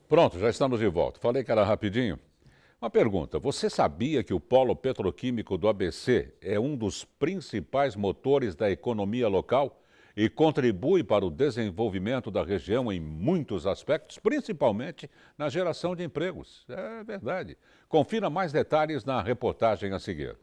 Pronto, já estamos de volta. Falei que era rapidinho. Uma pergunta, você sabia que o polo petroquímico do ABC é um dos principais motores da economia local e contribui para o desenvolvimento da região em muitos aspectos, principalmente na geração de empregos? É verdade. Confira mais detalhes na reportagem a seguir.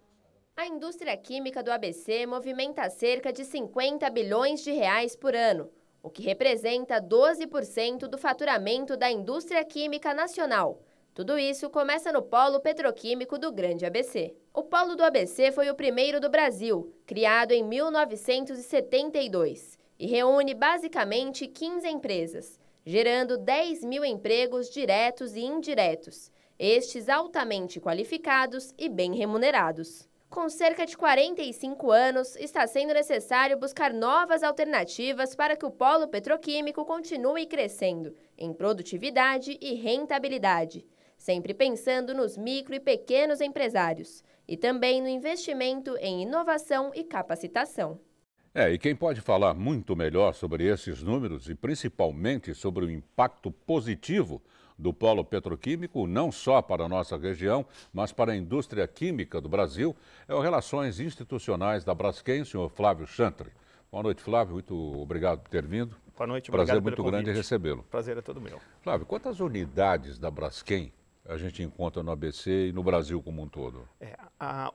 A indústria química do ABC movimenta cerca de 50 bilhões de reais por ano, o que representa 12% do faturamento da indústria química nacional. Tudo isso começa no Polo Petroquímico do Grande ABC. O Polo do ABC foi o primeiro do Brasil, criado em 1972, e reúne basicamente 15 empresas, gerando 10 mil empregos diretos e indiretos, estes altamente qualificados e bem remunerados. Com cerca de 45 anos, está sendo necessário buscar novas alternativas para que o polo petroquímico continue crescendo em produtividade e rentabilidade, sempre pensando nos micro e pequenos empresários e também no investimento em inovação e capacitação. E quem pode falar muito melhor sobre esses números e principalmente sobre o impacto positivo do polo petroquímico, não só para a nossa região, mas para a indústria química do Brasil, é o Relações Institucionais da Braskem, o senhor Flávio Chantre. Boa noite, Flávio. Muito obrigado por ter vindo. Boa noite, prazer muito grande recebê-lo. Prazer é todo meu. Flávio, quantas unidades da Braskem a gente encontra no ABC e no Brasil como um todo?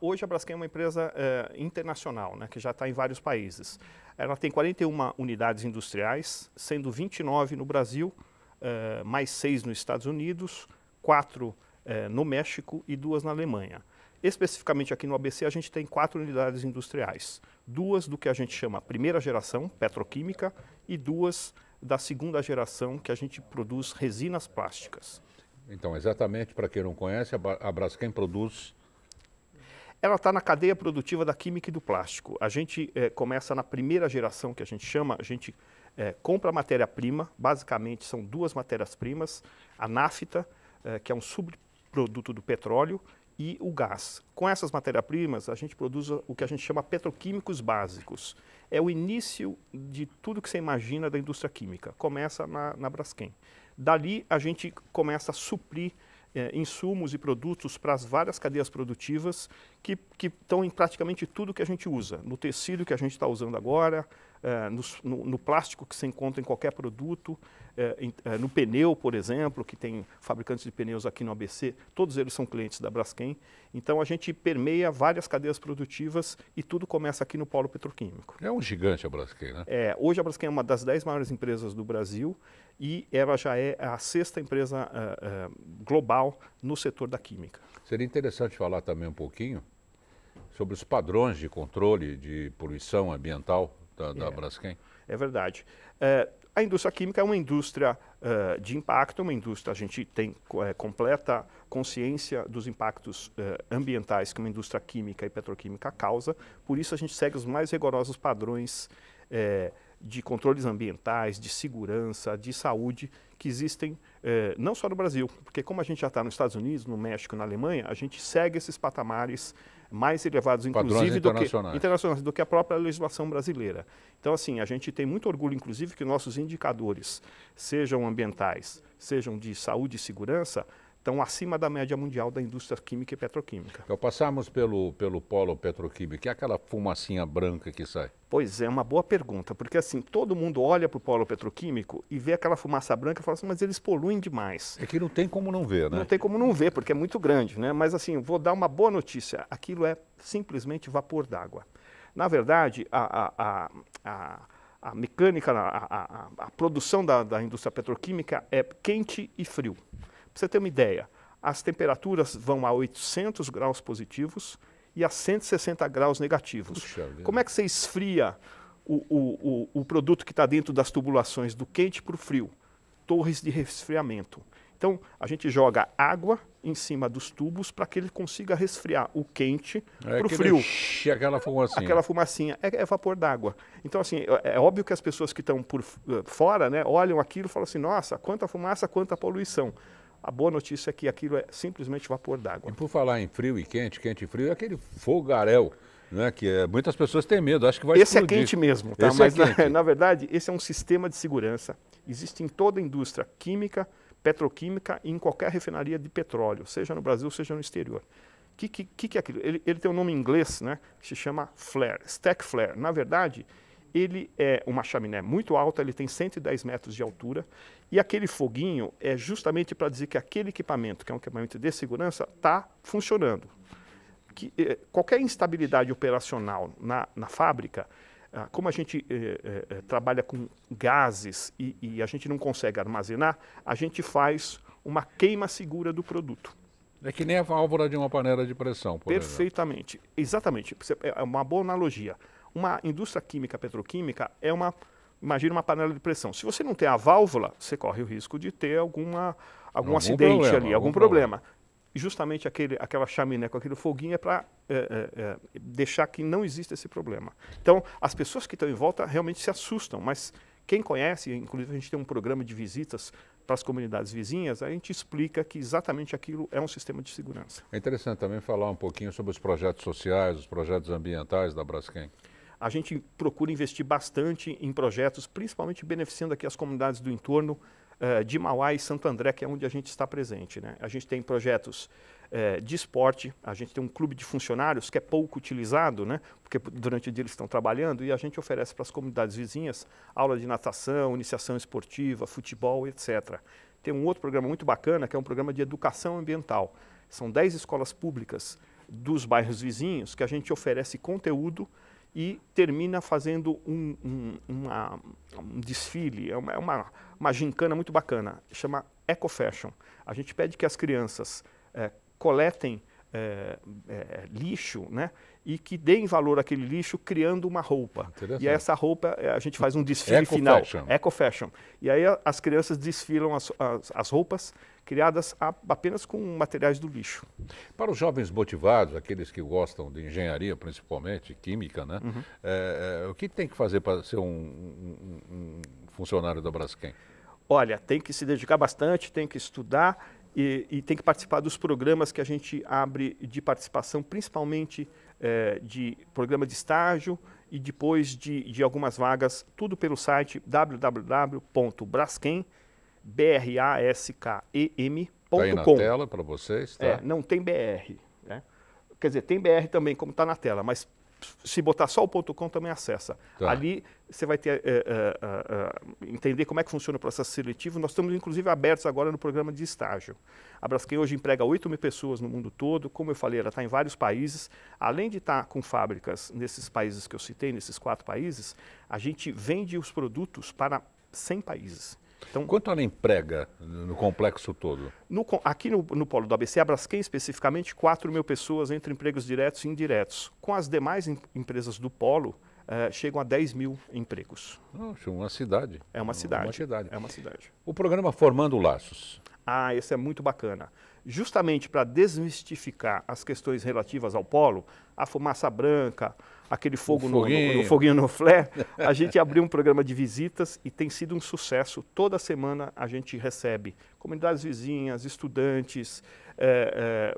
Hoje a Braskem é uma empresa internacional, né, que já está em vários países. Ela tem 41 unidades industriais, sendo 29 no Brasil, mais 6 nos Estados Unidos, 4 no México e 2 na Alemanha. Especificamente aqui no ABC a gente tem 4 unidades industriais, 2 do que a gente chama primeira geração, petroquímica, e 2 da segunda geração, que a gente produz resinas plásticas. Então, exatamente, para quem não conhece, a Braskem produz... Ela está na cadeia produtiva da química e do plástico. A gente começa na primeira geração, que a gente chama, a gente compra a matéria-prima, basicamente são 2 matérias-primas, a nafta, que é um subproduto do petróleo, e o gás. Com essas matérias-primas, a gente produz o que a gente chama petroquímicos básicos. É o início de tudo que você imagina da indústria química. Começa na Braskem. Dali, a gente começa a suprir insumos e produtos para as várias cadeias produtivas que estão em praticamente tudo que a gente usa. No tecido que a gente está usando agora, no plástico que se encontra em qualquer produto, no pneu, por exemplo, que tem fabricantes de pneus aqui no ABC, todos eles são clientes da Braskem. Então a gente permeia várias cadeias produtivas e tudo começa aqui no polo petroquímico. É um gigante a Braskem, né? Hoje a Braskem é uma das 10 maiores empresas do Brasil e ela já é a 6ª empresa global no setor da química. Seria interessante falar também um pouquinho sobre os padrões de controle de poluição ambiental da Braskem. É verdade. A indústria química é uma indústria de impacto, uma indústria, a gente tem completa consciência dos impactos ambientais que uma indústria química e petroquímica causa, por isso a gente segue os mais rigorosos padrões de controles ambientais, de segurança, de saúde, que existem não só no Brasil, porque como a gente já está nos Estados Unidos, no México, na Alemanha, a gente segue esses patamares mais elevados, inclusive, internacionais, do que a própria legislação brasileira. Então, assim, a gente tem muito orgulho, inclusive, que nossos indicadores, sejam ambientais, sejam de saúde e segurança, estão acima da média mundial da indústria química e petroquímica. Então, passamos pelo polo petroquímico, que é aquela fumacinha branca que sai? Pois é, uma boa pergunta, porque assim, todo mundo olha para o polo petroquímico e vê aquela fumaça branca e fala assim, mas eles poluem demais. É que não tem como não ver, né? Não tem como não ver, porque é muito grande, né? Mas assim, vou dar uma boa notícia, aquilo é simplesmente vapor d'água. Na verdade, a mecânica, a produção da indústria petroquímica é quente e frio. Para você ter uma ideia, as temperaturas vão a 800 graus positivos e a 160 graus negativos. Puxa, como é que você esfria o produto que está dentro das tubulações do quente para o frio? Torres de resfriamento. Então, a gente joga água em cima dos tubos para que ele consiga resfriar o quente para o frio. Aquela fumacinha. Aquela fumacinha é vapor d'água. Então, assim, é óbvio que as pessoas que estão por fora, né, olham aquilo e falam assim, nossa, quanta fumaça, quanta poluição. A boa notícia é que aquilo é simplesmente vapor d'água. E por falar em frio e quente, quente e frio, é aquele fogaréu, né, que muitas pessoas têm medo, acho que vai explodir. Esse é quente mesmo, tá? Mas na verdade, esse é um sistema de segurança. Existe em toda a indústria química, petroquímica e em qualquer refinaria de petróleo, seja no Brasil, seja no exterior. O que é aquilo? Ele tem um nome em inglês, né, que se chama flare, stack flare. Na verdade, ele é uma chaminé muito alta, ele tem 110 metros de altura, e aquele foguinho é justamente para dizer que aquele equipamento, que é um equipamento de segurança, está funcionando. Qualquer instabilidade operacional na fábrica, como a gente trabalha com gases e a gente não consegue armazenar, a gente faz uma queima segura do produto. É que nem a válvula de uma panela de pressão, por Perfeitamente, exemplo. Exatamente. É uma boa analogia. Uma indústria química, petroquímica, imagina uma panela de pressão. Se você não tem a válvula, você corre o risco de ter algum acidente ali, algum problema. E justamente aquela chaminé com aquele foguinho é para deixar que não exista esse problema. Então, as pessoas que estão em volta realmente se assustam, mas quem conhece, inclusive a gente tem um programa de visitas para as comunidades vizinhas, a gente explica que exatamente aquilo é um sistema de segurança. É interessante também falar um pouquinho sobre os projetos sociais, os projetos ambientais da Braskem. A gente procura investir bastante em projetos, principalmente beneficiando aqui as comunidades do entorno de Mauá e Santo André, que é onde a gente está presente, né? A gente tem projetos de esporte, a gente tem um clube de funcionários que é pouco utilizado, né? Porque durante o dia eles estão trabalhando, e a gente oferece para as comunidades vizinhas aula de natação, iniciação esportiva, futebol, etc. Tem um outro programa muito bacana, que é um programa de educação ambiental. São 10 escolas públicas dos bairros vizinhos que a gente oferece conteúdo e termina fazendo um desfile, uma gincana muito bacana, chama Eco Fashion. A gente pede que as crianças coletem lixo, né, e que deem valor àquele lixo criando uma roupa. E aí essa roupa, a gente faz um desfile final, Eco Fashion. E aí as crianças desfilam as roupas criadas apenas com materiais do lixo. Para os jovens motivados, aqueles que gostam de engenharia, principalmente, química, né? O que tem que fazer para ser um funcionário da Braskem? Olha, tem que se dedicar bastante, tem que estudar e tem que participar dos programas que a gente abre de participação, principalmente de programa de estágio e depois de algumas vagas, tudo pelo site www.braskem.com. Está aí na tela para vocês, tá? Não tem BR, né? Quer dizer, tem BR também, como está na tela, mas se botar só o .com também acessa. Tá. Ali você vai ter, entender como é que funciona o processo seletivo. Nós estamos, inclusive, abertos agora no programa de estágio. A Braskem hoje emprega 8.000 pessoas no mundo todo. Como eu falei, ela está em vários países. Além de estar com fábricas nesses países que eu citei, nesses 4 países, a gente vende os produtos para 100 países. Então, quanto ela emprega no complexo todo? Aqui no polo do ABC, a Braskem especificamente, 4.000 pessoas entre empregos diretos e indiretos. Com as demais empresas do polo, chegam a 10.000 empregos. Nossa, uma cidade. É uma cidade. É uma cidade. O programa Formando Laços. Esse é muito bacana. Justamente para desmistificar as questões relativas ao polo, a fumaça branca, aquele foguinho no flare, a gente abriu um programa de visitas e tem sido um sucesso. Toda semana a gente recebe comunidades vizinhas, estudantes,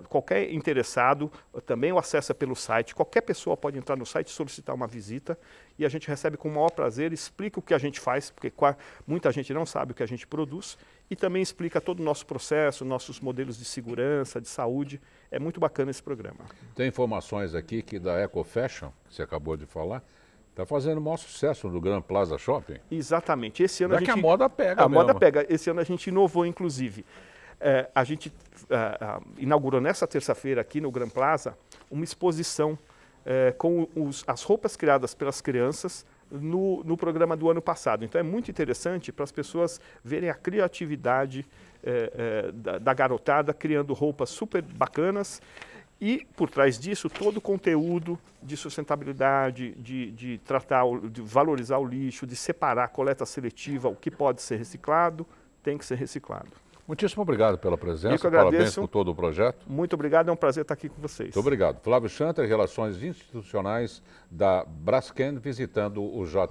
qualquer interessado, também o acessa pelo site. Qualquer pessoa pode entrar no site e solicitar uma visita e a gente recebe com o maior prazer, explica o que a gente faz, porque muita gente não sabe o que a gente produz, e também explica todo o nosso processo, nossos modelos de segurança, de saúde. É muito bacana esse programa. Tem informações aqui que da Eco Fashion, que você acabou de falar, está fazendo o maior sucesso no Grand Plaza Shopping. Exatamente. Esse ano a moda pega. Moda pega. Esse ano a gente inovou, inclusive. A gente inaugurou nessa terça-feira aqui no Grand Plaza uma exposição com as roupas criadas pelas crianças no programa do ano passado. Então é muito interessante para as pessoas verem a criatividade da garotada criando roupas super bacanas e, por trás disso, todo o conteúdo de sustentabilidade, de tratar, de valorizar o lixo, de separar a coleta seletiva, o que pode ser reciclado, tem que ser reciclado. Muitíssimo obrigado pela presença, parabéns por todo o projeto. Muito obrigado, é um prazer estar aqui com vocês. Muito obrigado. Flávio Chanter, Relações Institucionais da Braskem, visitando o J+.